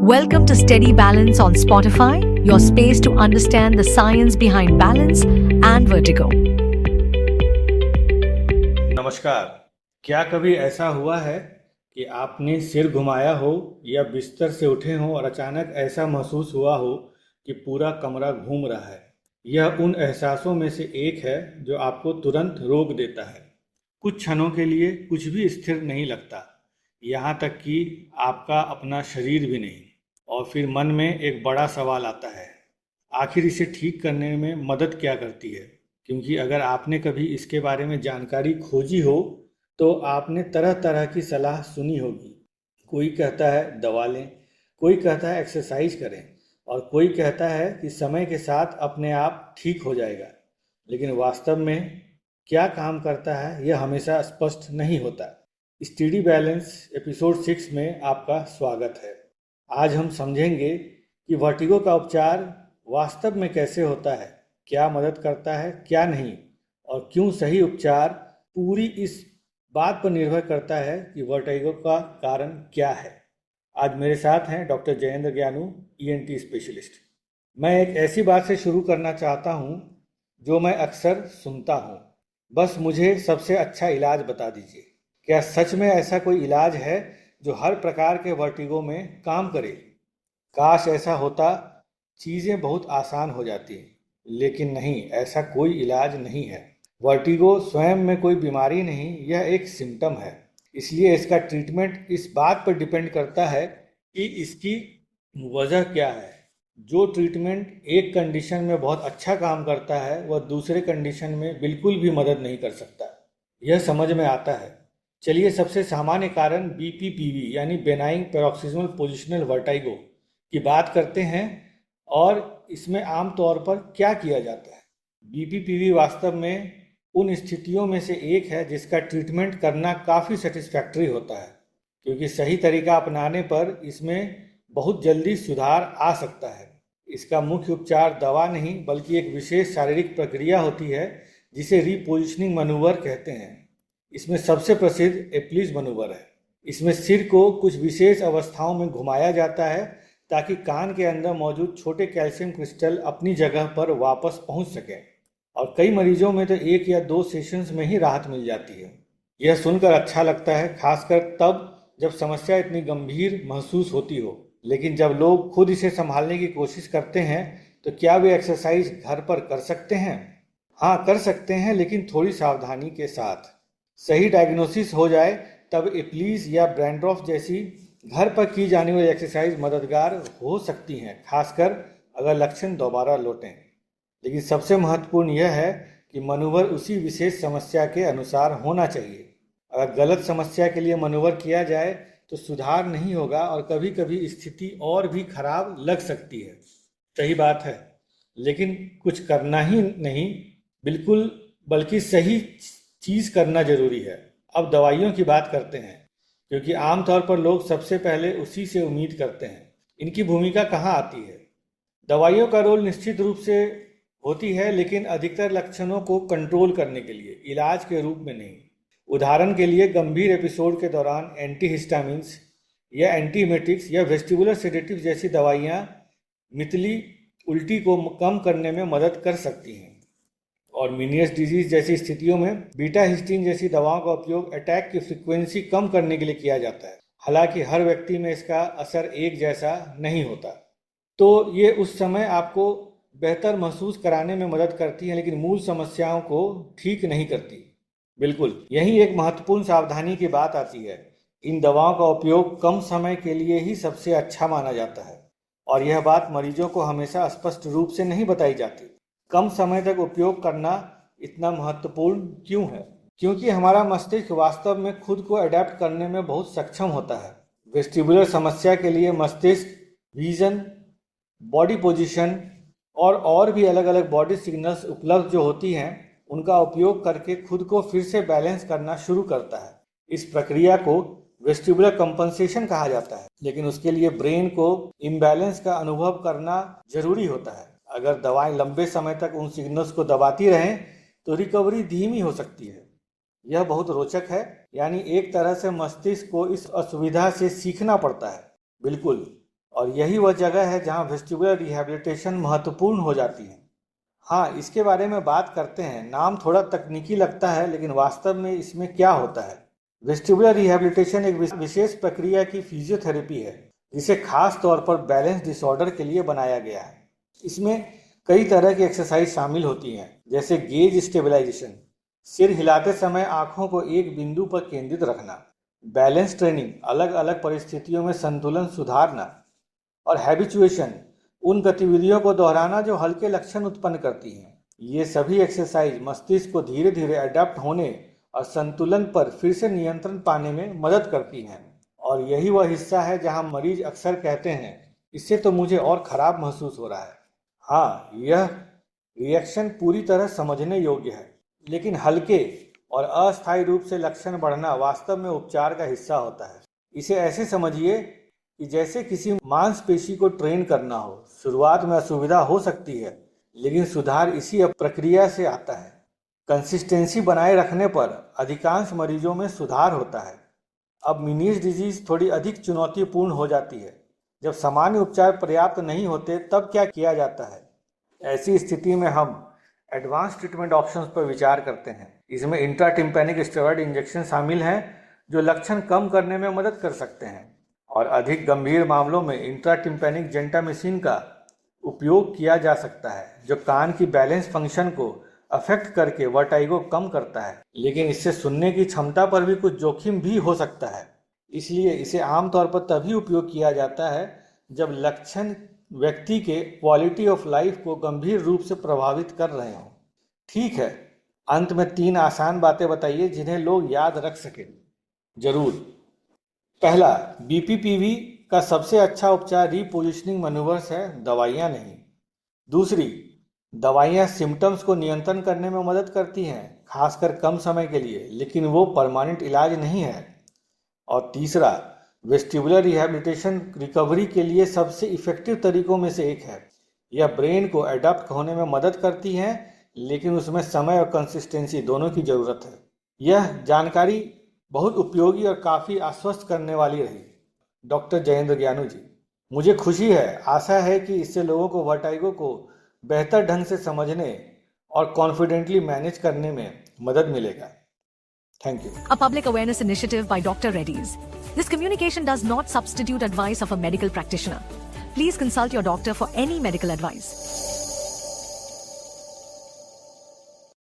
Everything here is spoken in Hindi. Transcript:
Welcome to Steady Balance on Spotify, your space to understand the science behind balance and vertigo. नमस्कार। क्या कभी ऐसा हुआ है कि आपने सिर घुमाया हो या बिस्तर से उठे हो और अचानक ऐसा महसूस हुआ हो कि पूरा कमरा घूम रहा है? यह उन एहसासों में से एक है जो आपको तुरंत रोक देता है। कुछ क्षणों के लिए कुछ भी स्थिर नहीं लगता, यहाँ तक कि आपका अपना शरीर भी नहीं। और फिर मन में एक बड़ा सवाल आता है, आखिर इसे ठीक करने में मदद क्या करती है? क्योंकि अगर आपने कभी इसके बारे में जानकारी खोजी हो तो आपने तरह तरह की सलाह सुनी होगी। कोई कहता है दवा लें, कोई कहता है एक्सरसाइज करें, और कोई कहता है कि समय के साथ अपने आप ठीक हो जाएगा। लेकिन वास्तव में क्या काम करता है यह हमेशा स्पष्ट नहीं होता। स्टडी बैलेंस एपिसोड 6 में आपका स्वागत है। आज हम समझेंगे कि वर्टिगो का उपचार वास्तव में कैसे होता है, क्या मदद करता है, क्या नहीं, और क्यों सही उपचार पूरी इस बात पर निर्भर करता है कि वर्टिगो का कारण क्या है। आज मेरे साथ हैं डॉक्टर जयेंद्र ज्ञानू, ईएनटी स्पेशलिस्ट। मैं एक ऐसी बात से शुरू करना चाहता हूं जो मैं अक्सर सुनता हूं, बस मुझे सबसे अच्छा इलाज बता दीजिए। क्या सच में ऐसा कोई इलाज है जो हर प्रकार के वर्टिगो में काम करे? काश ऐसा होता, चीज़ें बहुत आसान हो जाती। लेकिन नहीं, ऐसा कोई इलाज नहीं है। वर्टिगो स्वयं में कोई बीमारी नहीं, यह एक सिम्टम है। इसलिए इसका ट्रीटमेंट इस बात पर डिपेंड करता है कि इसकी वजह क्या है। जो ट्रीटमेंट एक कंडीशन में बहुत अच्छा काम करता है वह दूसरे कंडीशन में बिल्कुल भी मदद नहीं कर सकता। यह समझ में आता है। चलिए सबसे सामान्य कारण बीपीपीवी यानी बेनाइन पैरोक्सिस्मल पोजिशनल वर्टिगो की बात करते हैं और इसमें आम तौर पर क्या किया जाता है। बीपीपीवी वास्तव में उन स्थितियों में से एक है जिसका ट्रीटमेंट करना काफ़ी सेटिस्फैक्ट्री होता है, क्योंकि सही तरीका अपनाने पर इसमें बहुत जल्दी सुधार आ सकता है। इसका मुख्य उपचार दवा नहीं बल्कि एक विशेष शारीरिक प्रक्रिया होती है जिसे रीपोजिशनिंग मैनूवर कहते हैं। इसमें सबसे प्रसिद्ध एप्लीज मैनूवर है। इसमें सिर को कुछ विशेष अवस्थाओं में घुमाया जाता है ताकि कान के अंदर मौजूद छोटे कैल्शियम क्रिस्टल अपनी जगह पर वापस पहुंच सकें। और कई मरीजों में तो 1 या 2 सेशंस में ही राहत मिल जाती है। यह सुनकर अच्छा लगता है, खासकर तब जब समस्या इतनी गंभीर महसूस होती हो। लेकिन जब लोग खुद इसे संभालने की कोशिश करते हैं तो क्या वे एक्सरसाइज घर पर कर सकते हैं? हाँ, कर सकते हैं, लेकिन थोड़ी सावधानी के साथ। सही डायग्नोसिस हो जाए तब एप्लीज या ब्रैंड्रॉफ जैसी घर पर की जाने वाली एक्सरसाइज मददगार हो सकती हैं, खासकर अगर लक्षण दोबारा लौटें। लेकिन सबसे महत्वपूर्ण यह है कि मनूवर उसी विशेष समस्या के अनुसार होना चाहिए। अगर गलत समस्या के लिए मनूवर किया जाए तो सुधार नहीं होगा और कभी कभी स्थिति और भी खराब लग सकती है। सही बात है, लेकिन कुछ करना ही नहीं बिल्कुल, बल्कि सही चीज़ करना जरूरी है। अब दवाइयों की बात करते हैं, क्योंकि आमतौर पर लोग सबसे पहले उसी से उम्मीद करते हैं। इनकी भूमिका कहाँ आती है? दवाइयों का रोल निश्चित रूप से होती है, लेकिन अधिकतर लक्षणों को कंट्रोल करने के लिए, इलाज के रूप में नहीं। उदाहरण के लिए गंभीर एपिसोड के दौरान एंटीहिस्टामिन्स या एंटीमेटिक्स या वेस्टिबुलर सेडेटिव जैसी दवाइयाँ मितली उल्टी को कम करने में मदद कर सकती हैं। और मीनियस डिजीज जैसी स्थितियों में बीटा हिस्टीन जैसी दवाओं का उपयोग अटैक की फ्रीक्वेंसी कम करने के लिए किया जाता है। हालांकि हर व्यक्ति में इसका असर एक जैसा नहीं होता। तो ये उस समय आपको बेहतर महसूस कराने में मदद करती हैं, लेकिन मूल समस्याओं को ठीक नहीं करती। बिल्कुल, यही एक महत्वपूर्ण सावधानी की बात आती है। इन दवाओं का उपयोग कम समय के लिए ही सबसे अच्छा माना जाता है, और यह बात मरीजों को हमेशा स्पष्ट रूप से नहीं बताई जाती। कम समय तक उपयोग करना इतना महत्वपूर्ण क्यों है? क्योंकि हमारा मस्तिष्क वास्तव में खुद को अडेप्ट करने में बहुत सक्षम होता है। वेस्टिबुलर समस्या के लिए मस्तिष्क विजन, बॉडी पोजीशन और भी अलग अलग बॉडी सिग्नल्स उपलब्ध जो होती हैं उनका उपयोग करके खुद को फिर से बैलेंस करना शुरू करता है। इस प्रक्रिया को वेस्टिबुलर कंपनसेशन कहा जाता है, लेकिन उसके लिए ब्रेन को इम्बैलेंस का अनुभव करना जरूरी होता है। अगर दवाएं लंबे समय तक उन सिग्नल्स को दबाती रहें तो रिकवरी धीमी हो सकती है। यह बहुत रोचक है, यानी एक तरह से मस्तिष्क को इस असुविधा से सीखना पड़ता है। बिल्कुल, और यही वह जगह है जहाँ वेस्टिबुलर रिहैबिलिटेशन महत्वपूर्ण हो जाती है। हाँ, इसके बारे में बात करते हैं। नाम थोड़ा तकनीकी लगता है, लेकिन वास्तव में इसमें क्या होता है। वेस्टिबुलर रिहैबिलिटेशन एक विशेष प्रक्रिया की फिजियोथेरेपी है, जिसे खास तौर पर बैलेंस डिसऑर्डर के लिए बनाया गया है। इसमें कई तरह की एक्सरसाइज शामिल होती हैं, जैसे गेज स्टेबलाइजेशन, सिर हिलाते समय आंखों को एक बिंदु पर केंद्रित रखना, बैलेंस ट्रेनिंग, अलग अलग परिस्थितियों में संतुलन सुधारना, और हैबिचुएशन, उन गतिविधियों को दोहराना जो हल्के लक्षण उत्पन्न करती हैं। ये सभी एक्सरसाइज मस्तिष्क को धीरे धीरे अडेप्ट होने और संतुलन पर फिर से नियंत्रण पाने में मदद करती हैं। और यही वह हिस्सा है जहां मरीज अक्सर कहते हैं, इससे तो मुझे और खराब महसूस हो रहा है। हाँ, यह रिएक्शन पूरी तरह समझने योग्य है, लेकिन हल्के और अस्थायी रूप से लक्षण बढ़ना वास्तव में उपचार का हिस्सा होता है। इसे ऐसे समझिए कि जैसे किसी मांसपेशी को ट्रेन करना हो। शुरुआत में असुविधा हो सकती है, लेकिन सुधार इसी प्रक्रिया से आता है। कंसिस्टेंसी बनाए रखने पर अधिकांश मरीजों में सुधार होता है। अब मीनियस डिजीज थोड़ी अधिक चुनौतीपूर्ण हो जाती है। जब सामान्य उपचार पर्याप्त नहीं होते, तब क्या किया जाता है? ऐसी स्थिति में हम एडवांस ट्रीटमेंट ऑप्शंस पर विचार करते हैं। इसमें इंट्राटिम्पैनिक स्टेरॉयड इंजेक्शन शामिल हैं, जो लक्षण कम करने में मदद कर सकते हैं, और अधिक गंभीर मामलों में इंट्राटिम्पैनिक जेंटामिसिन का उपयोग किया जा सकता है, जो कान की बैलेंस फंक्शन को अफेक्ट करके वर्टाइगो कम करता है। लेकिन इससे सुनने की क्षमता पर भी कुछ जोखिम भी हो सकता है, इसलिए इसे आमतौर पर तभी उपयोग किया जाता है जब लक्षण व्यक्ति के क्वालिटी ऑफ लाइफ को गंभीर रूप से प्रभावित कर रहे हों। ठीक है, अंत में 3 आसान बातें बताइए जिन्हें लोग याद रख सकें। जरूर। पहला, बीपीपीवी का सबसे अच्छा उपचार रीपोजिशनिंग मैन्यूवर्स है, दवाइयाँ नहीं। दूसरी, दवाइयाँ सिम्टम्स को नियंत्रण करने में मदद करती हैं, खासकर कम समय के लिए, लेकिन वो परमानेंट इलाज नहीं है। और तीसरा, वेस्टिबुलर रिहैबिलिटेशन रिकवरी के लिए सबसे इफेक्टिव तरीकों में से एक है। यह ब्रेन को एडप्ट होने में मदद करती है, लेकिन उसमें समय और कंसिस्टेंसी दोनों की ज़रूरत है। यह जानकारी बहुत उपयोगी और काफ़ी आश्वस्त करने वाली रही। डॉक्टर जयेंद्र ज्ञानू जी, मुझे खुशी है, आशा है कि इससे लोगों को वर्टाइगो को बेहतर ढंग से समझने और कॉन्फिडेंटली मैनेज करने में मदद मिलेगा। Thank you. A public awareness initiative by Dr. Reddy's. This communication does not substitute advice of a medical practitioner. Please consult your doctor for any medical advice.